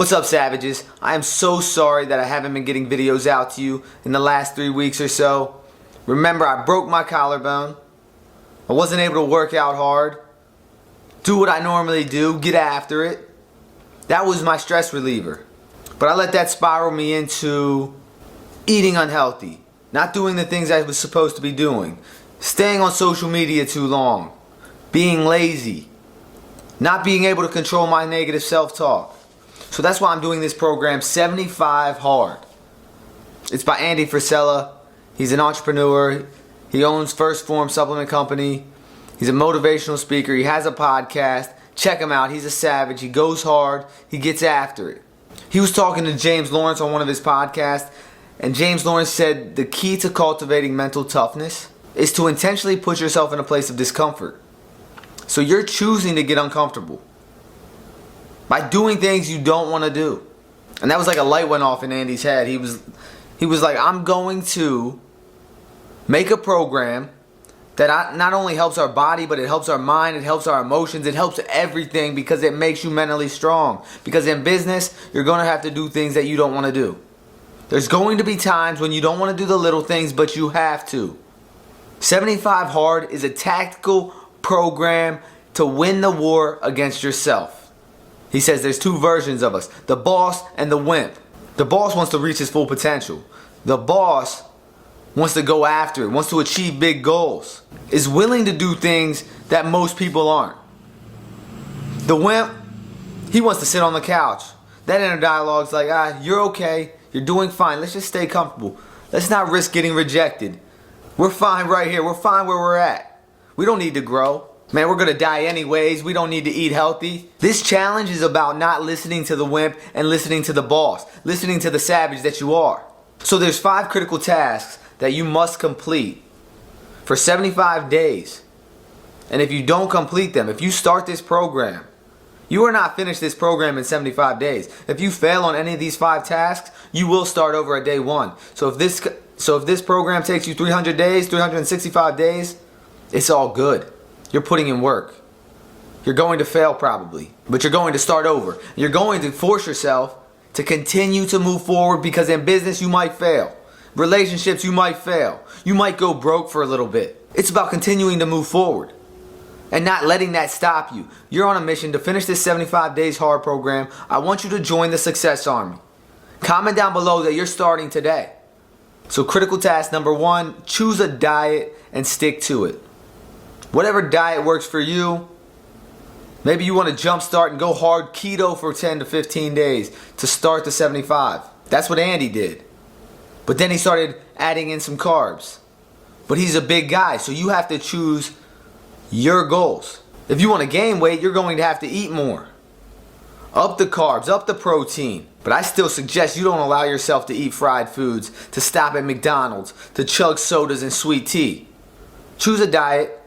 What's up, savages? I am so sorry that I haven't been getting videos out to you in the last 3 weeks or so. Remember, I broke my collarbone. I wasn't able to work out hard, do what I normally do, get after it. That was my stress reliever. But I let that spiral me into eating unhealthy, not doing the things I was supposed to be doing, staying on social media too long, being lazy, not being able to control my negative self-talk. So that's why I'm doing this program, 75 Hard. It's by Andy Frisella. He's an entrepreneur. He owns First Form Supplement Company. He's a motivational speaker. He has a podcast. Check him out. He's a savage. He goes hard. He gets after it. He was talking to James Lawrence on one of his podcasts, and James Lawrence said the key to cultivating mental toughness is to intentionally put yourself in a place of discomfort. So you're choosing to get uncomfortable by doing things you don't want to do. And that was like a light went off in Andy's head. He was like, I'm going to make a program that not only helps our body, but it helps our mind, it helps our emotions, it helps everything because it makes you mentally strong. Because in business, you're going to have to do things that you don't want to do. There's going to be times when you don't want to do the little things, but you have to. 75 Hard is a tactical program to win the war against yourself. He says there's two versions of us, the boss and the wimp. The boss wants to reach his full potential. The boss wants to go after it, wants to achieve big goals, is willing to do things that most people aren't. The wimp, he wants to sit on the couch. That inner dialogue's like, you're okay, you're doing fine, let's just stay comfortable. Let's not risk getting rejected. We're fine right here, we're fine where we're at. We don't need to grow. Man, we're gonna die anyways, we don't need to eat healthy. This challenge is about not listening to the wimp and listening to the boss, listening to the savage that you are. So there's 5 critical tasks that you must complete for 75 days. And if you don't complete them, if you start this program, you are not finished this program in 75 days. If you fail on any of these 5 tasks, you will start over at day 1. So if this program takes you 300 days, 365 days, it's all good. You're putting in work. You're going to fail probably, but you're going to start over. You're going to force yourself to continue to move forward because in business you might fail. Relationships you might fail. You might go broke for a little bit. It's about continuing to move forward and not letting that stop you. You're on a mission to finish this 75 Days Hard program. I want you to join the Success Army. Comment down below that you're starting today. So critical task number 1, choose a diet and stick to it. Whatever diet works for you. Maybe you want to jumpstart and go hard keto for 10 to 15 days to start the 75. That's what Andy did. But then he started adding in some carbs. But he's a big guy, so you have to choose your goals. If you want to gain weight, you're going to have to eat more. Up the carbs, up the protein. But I still suggest you don't allow yourself to eat fried foods, to stop at McDonald's, to chug sodas and sweet tea. Choose a diet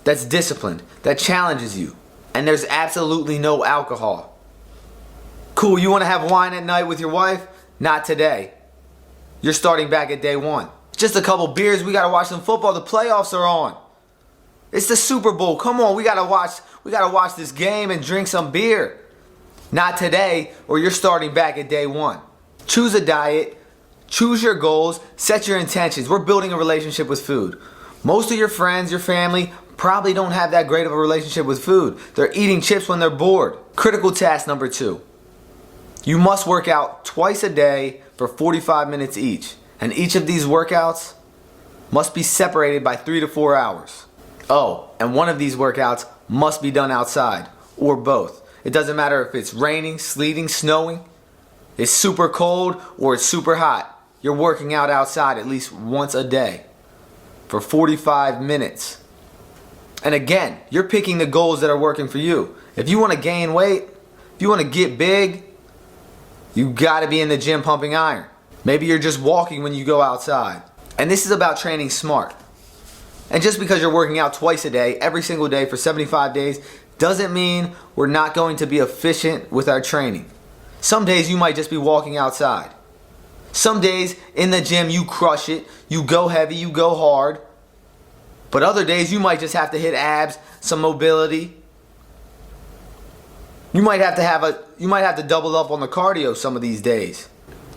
that's disciplined, that challenges you, and there's absolutely no alcohol. Cool, you want to have wine at night with your wife? Not today. You're starting back at day 1. Just a couple beers, we gotta watch some football, the playoffs are on. It's the Super Bowl, come on, we gotta watch this game and drink some beer. Not today, or you're starting back at day 1. Choose a diet, choose your goals, set your intentions. We're building a relationship with food. Most of your friends, your family, probably don't have that great of a relationship with food. They're eating chips when they're bored. Critical task number 2. You must work out twice a day for 45 minutes each. And each of these workouts must be separated by 3 to 4 hours. Oh, and one of these workouts must be done outside, or both. It doesn't matter if it's raining, sleeting, snowing, it's super cold, or it's super hot. You're working out outside at least once a day for 45 minutes. And again, you're picking the goals that are working for you. If you want to gain weight, if you want to get big, you got to be in the gym pumping iron. Maybe you're just walking when you go outside. And this is about training smart. And just because you're working out twice a day, every single day for 75 days, doesn't mean we're not going to be efficient with our training. Some days you might just be walking outside. Some days in the gym you crush it, you go heavy, you go hard. But other days you might just have to hit abs, some mobility. You might have to double up on the cardio some of these days.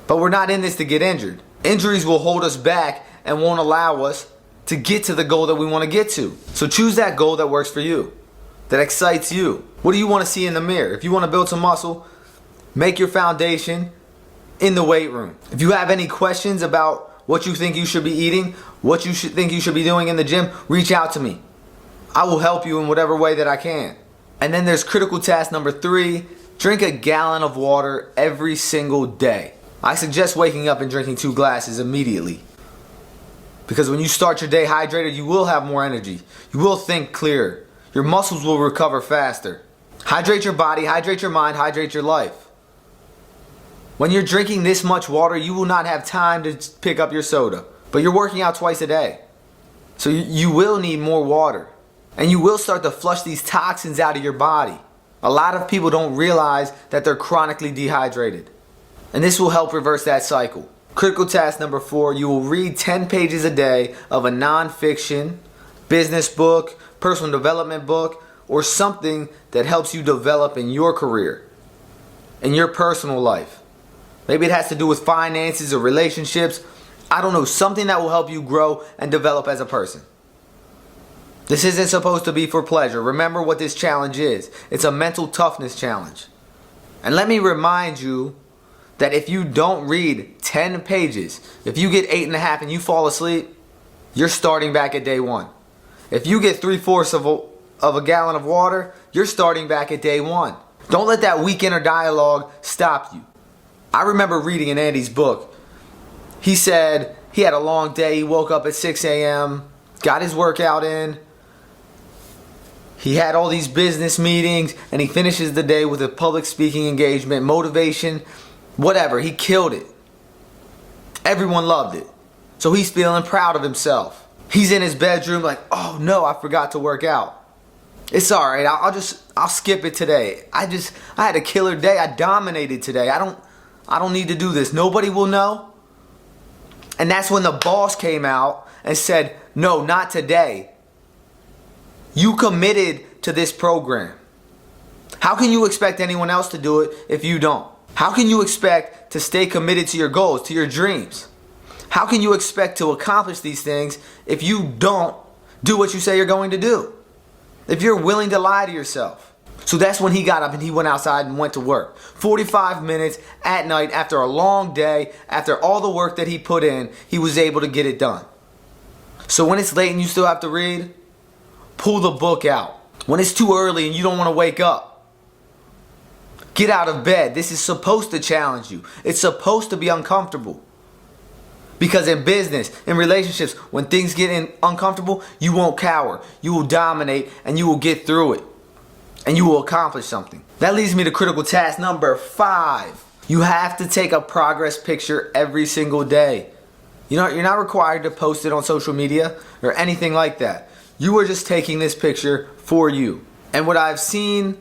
But we're not in this to get injured. Injuries will hold us back and won't allow us to get to the goal that we want to get to. So choose that goal that works for you, that excites you. What do you want to see in the mirror? If you want to build some muscle, make your foundation in the weight room. If you have any questions about what you think you should be eating, what you think you should be doing in the gym, reach out to me. I will help you in whatever way that I can. And then there's critical task number 3, drink a gallon of water every single day. I suggest waking up and drinking 2 glasses immediately. Because when you start your day hydrated, you will have more energy. You will think clearer. Your muscles will recover faster. Hydrate your body, hydrate your mind, hydrate your life. When you're drinking this much water, you will not have time to pick up your soda. But you're working out twice a day. So you will need more water. And you will start to flush these toxins out of your body. A lot of people don't realize that they're chronically dehydrated. And this will help reverse that cycle. Critical task number 4, you will read 10 pages a day of a non-fiction, business book, personal development book, or something that helps you develop in your career, in your personal life. Maybe it has to do with finances or relationships. I don't know, something that will help you grow and develop as a person. This isn't supposed to be for pleasure. Remember what this challenge is. It's a mental toughness challenge. And let me remind you that if you don't read 10 pages, if you get 8.5 and you fall asleep, you're starting back at day 1. If you get 3/4 of a gallon of water, you're starting back at day 1. Don't let that weak inner dialogue stop you. I remember reading in Andy's book, he said he had a long day. He woke up at 6 a.m., got his workout in. He had all these business meetings, and he finishes the day with a public speaking engagement, motivation, whatever. He killed it. Everyone loved it. So he's feeling proud of himself. He's in his bedroom like, oh no, I forgot to work out. It's alright, I'll skip it today. I had a killer day. I dominated today. I don't need to do this. Nobody will know. And that's when the boss came out and said, no, not today. You committed to this program. How can you expect anyone else to do it if you don't? How can you expect to stay committed to your goals, to your dreams? How can you expect to accomplish these things if you don't do what you say you're going to do? If you're willing to lie to yourself. So that's when he got up and he went outside and went to work. 45 minutes at night after a long day, after all the work that he put in, he was able to get it done. So when it's late and you still have to read, pull the book out. When it's too early and you don't want to wake up, get out of bed. This is supposed to challenge you. It's supposed to be uncomfortable. Because in business, in relationships, when things get uncomfortable, you won't cower. You will dominate and you will get through it. And you will accomplish something. That leads me to critical task number 5. You have to take a progress picture every single day. You're not required to post it on social media or anything like that. You are just taking this picture for you. And what I've seen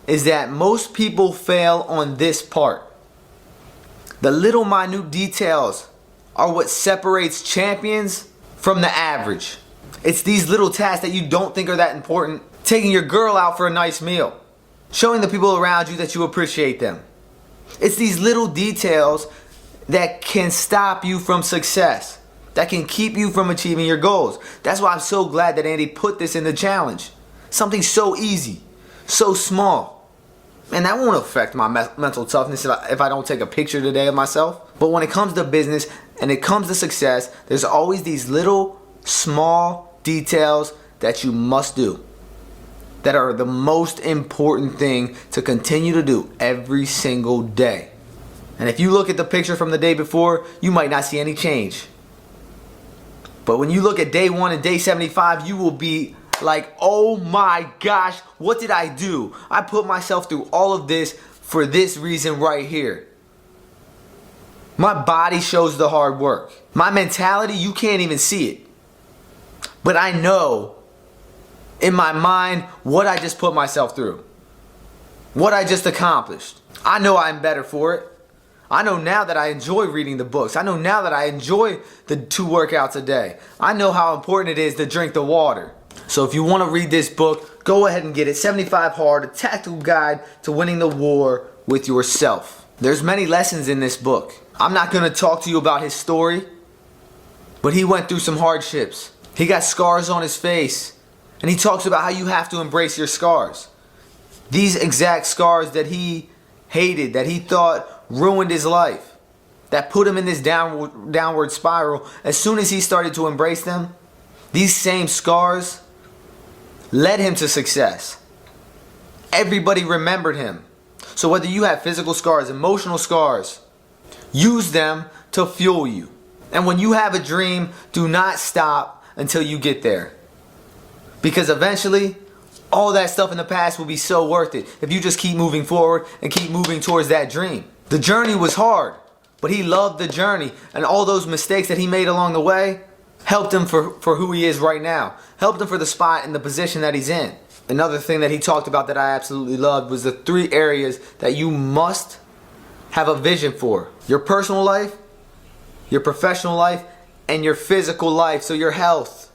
is that most people fail on this part. The little minute details are what separates champions from the average. It's these little tasks that you don't think are that important. Taking your girl out for a nice meal. Showing the people around you that you appreciate them. It's these little details that can stop you from success. That can keep you from achieving your goals. That's why I'm so glad that Andy put this in the challenge. Something so easy, so small. And that won't affect my mental toughness if I don't take a picture today of myself. But when it comes to business and it comes to success, there's always these little small details that you must do. That are the most important thing to continue to do every single day. And if you look at the picture from the day before, you might not see any change. But when you look at day 1 and day 75, you will be like, oh my gosh, what did I do? I put myself through all of this for this reason right here. My body shows the hard work. My mentality, you can't even see it. But I know in my mind what I just put myself through. What I just accomplished. I know I'm better for it. I know now that I enjoy reading the books. I know now that I enjoy the 2 workouts a day. I know how important it is to drink the water. So if you want to read this book, go ahead and get it. 75 Hard, a tactical guide to winning the war with yourself. There's many lessons in this book. I'm not going to talk to you about his story, but he went through some hardships. He got scars on his face, and he talks about how you have to embrace your scars. These exact scars that he hated, that he thought ruined his life, that put him in this downward spiral, as soon as he started to embrace them, these same scars led him to success. Everybody remembered him. So whether you have physical scars, emotional scars, use them to fuel you. And when you have a dream, do not stop until you get there. Because eventually, all that stuff in the past will be so worth it if you just keep moving forward and keep moving towards that dream. The journey was hard, but he loved the journey, and all those mistakes that he made along the way helped him for who he is right now. Helped him for the spot and the position that he's in. Another thing that he talked about that I absolutely loved was the 3 areas that you must have a vision for. Your personal life, your professional life, and your physical life, so your health.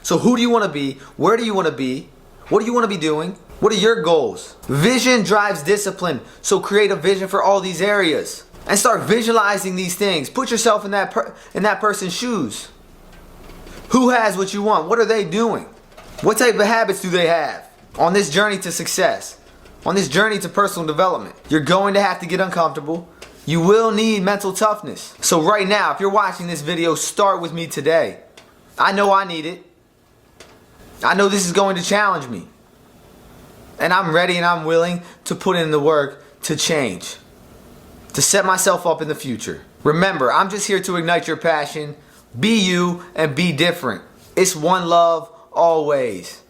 So who do you want to be? Where do you want to be? What do you want to be doing? What are your goals? Vision drives discipline, so create a vision for all these areas. And start visualizing these things. Put yourself in that person's shoes. Who has what you want? What are they doing? What type of habits do they have? On this journey to success, on this journey to personal development, you're going to have to get uncomfortable. You will need mental toughness. So right now, if you're watching this video, start with me today. I know I need it. I know this is going to challenge me. And I'm ready and I'm willing to put in the work to change, to set myself up in the future. Remember, I'm just here to ignite your passion. Be you and be different. It's one love always.